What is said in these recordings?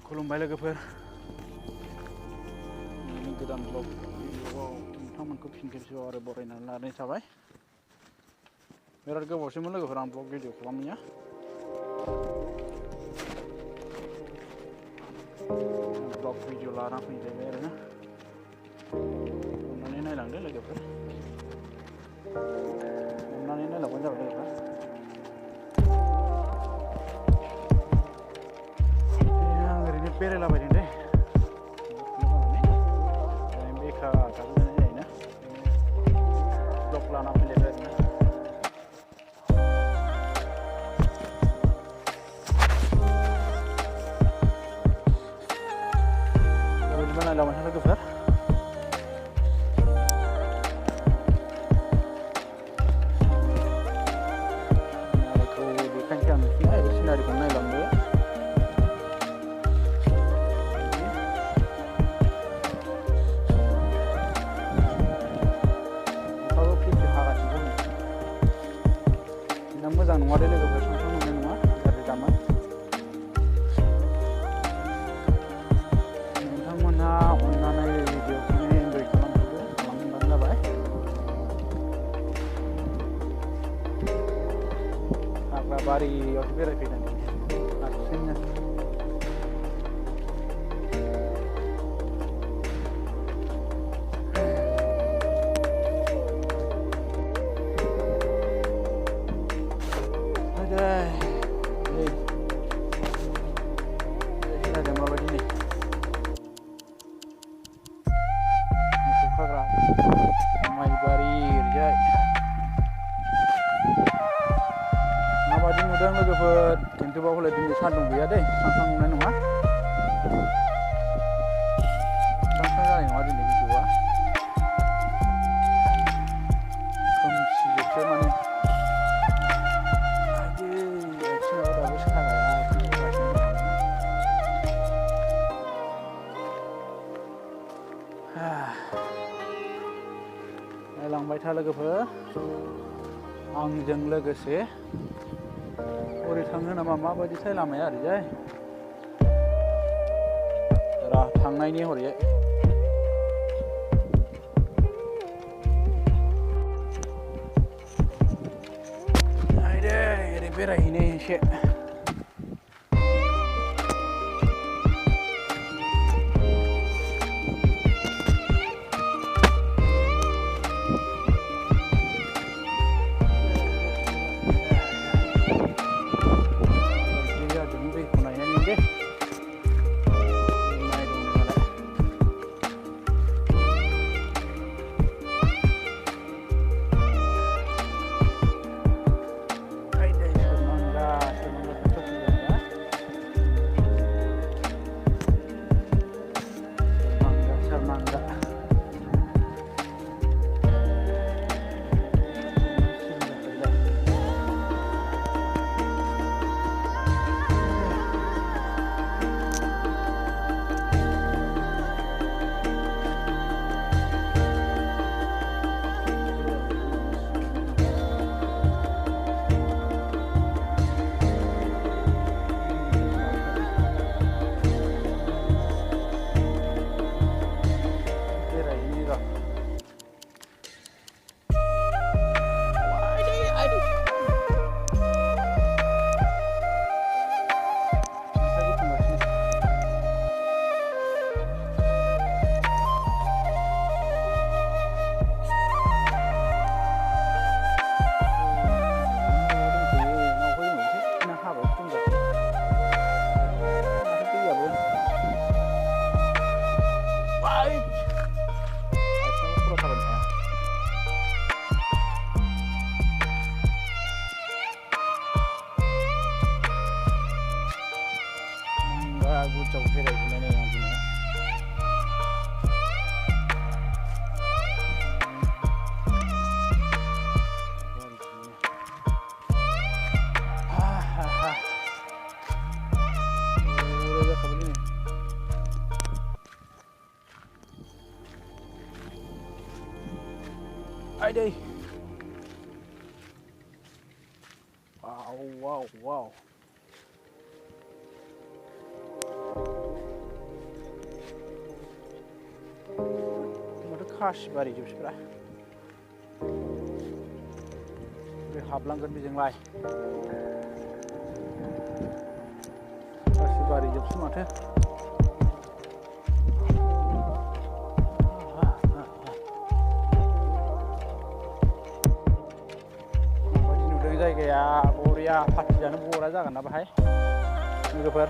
खुलुमबाय लोगोफोर गोदान ब्लग भिडिअ'आव नोंथांमोनखौ फिन खेबसेबाव आरो बरायनानै लानाय थाबाय। बिराद गोबावसैमोन लोगोफोर आं ब्लग भिडिअ खालामनाया। ब्लग भिडिअ लाना फैलायबाय आरोना। अननानै नायलांदो लोगोफोर, अननानै नायलांबानो जाबाय लोगोफोर। आं ओरैनो बेरायलाबायदों दै, बेखार थाबोनाय जायोना, ब्लग लाना फैलायबाय आरोना। बेबायदिबा नायलांबाय था लोगोफोर। देखायनोसै आं नोंसिनो सिनारिखौ नायलांदो। मोजां नङा दे लोगोफोर, सानफ्राम मोननाय नङा, गाज्रि दामोन। नोंथांमोनहा अननानै भिडिअखौनो इन्जय खालामबानो जाबाय। हाग्रा बारियावसो बेरायफैदों हारसिंनो। माबायदि नुदों लोगोफोर खिन्थुबा हले दिनै सान्दुं गैया दै, स्रां नुनाय नङा, स्रां जानाय नङा दिनै भिडिअआ। खोमसिजोबसो माने आथिङाबो दाबो सागाया खोमसिगासिनो दं नायलांबाय था लोगोफोर आंजों लोगोसे। ओरै थांनो नामा, माबायदिथाय लामाया ओरैजाय थांनायनि हरैजाय। नायदे ओरै बेरायहैनो एसे। गुचाव बेरायहैनाय आं दिनै। Friday. Wow, wow, wow. खासिबारि जोबसैब्रा बे हाबलांगोन बेजोंलाय खासिबारि जोबसै माथो माबायदि नुदों जायगाया बरिया पार्टि जानो बरिया जागोन ना बाहाय लोगोफोर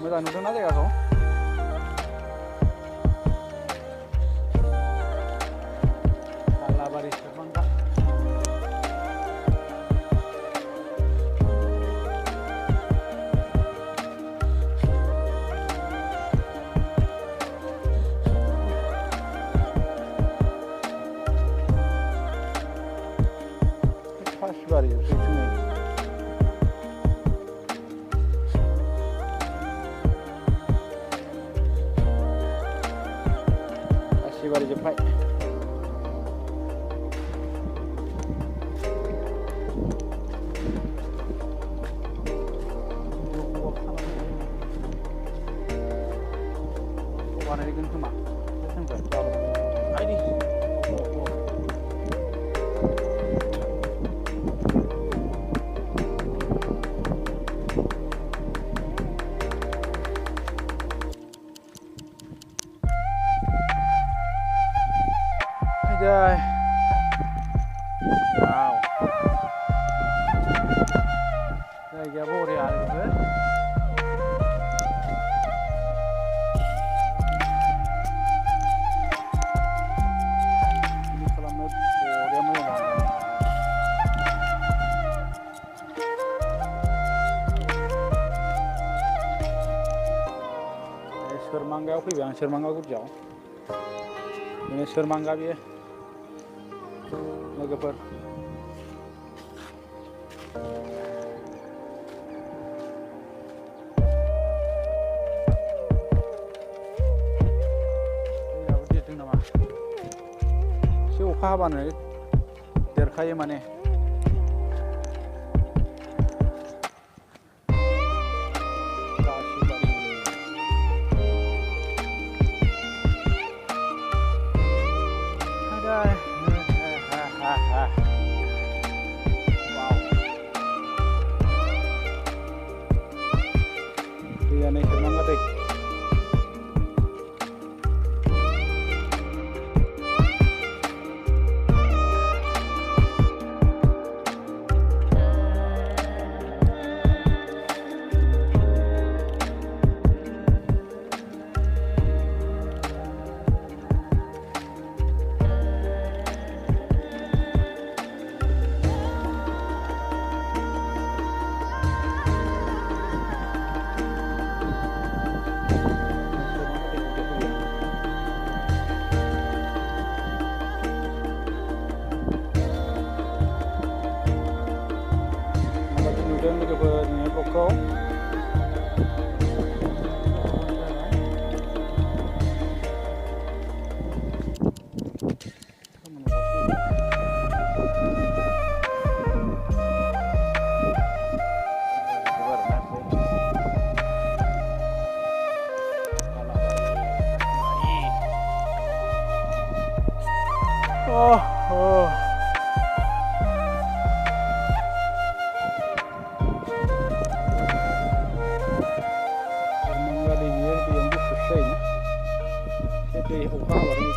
मोजां नुदोंना जायगाखौ सालाबारि सेरफांगा खासिबारि जोबसै खासिबारि जोब्बाय बानायगोन खोमा आइदि Wow. Jaga boriya gitu. Ini selama boriya mana? Sermangga aku bilang sermangga aku jauh. Ini sermangga dia. लोगोफोर देरदों नामा एसे अखा हाबानो देरखायो माने दैयानो सेरमांगा दै लोगोफोर ब्लगखौ दै अखा हाबाथाय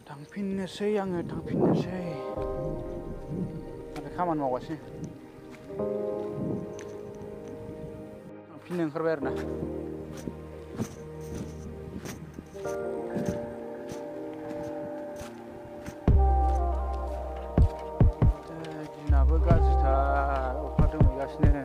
थांफिननोसै आङो थांफिननोसै आरो खामानि मावगासिनो थांफिननो ओंखारबाय आरोना दिनाबो बोथोराबो गाज्रिथार अखा दोमैगासिनो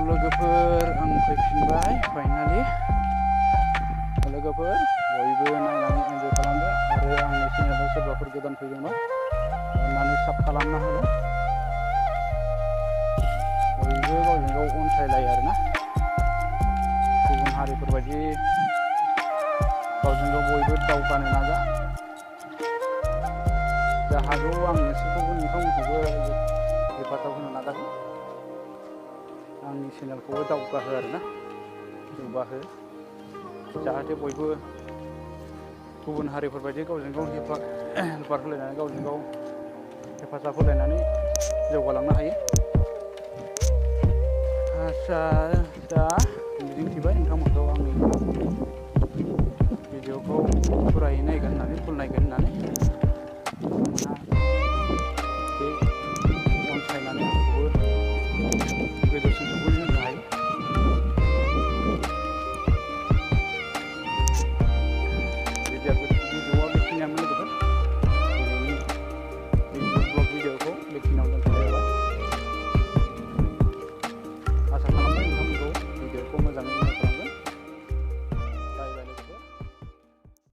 लोगोफोर आं फैफिनबाय फाइनालि लोगोफोर बयबो नायनानै एन्जय खालामदो आरो आंनि चेनेलाव सोरबाफोर गोदान फैदोंबा अननानै साब खालामना हो बयबो गावजों गाव अनसायलायो आरोना गुबुन हारिफोरबायदि गावजों गाव बयबो दावगानो नाजा जा हागौ आं नोंसोरखौबो नोंथांमोनखौबो हेफाजाब होनो नाजागोन आंनि चेनेलखौबो दावगाहो आरोना जौगाहो जाहाथे बयबो गुबुन हारिफोरबायदि गावजों गाव हेल्पार होलायनानै गावजों गाव हेफाजाब होलायनानै जौगालांनो हायो आच्चा दा मिजिंथिबाय नोंथांमोनखौ आंनि भिडिअखौ फुरायै नायगोन होननानै फुल नायगोन होननानै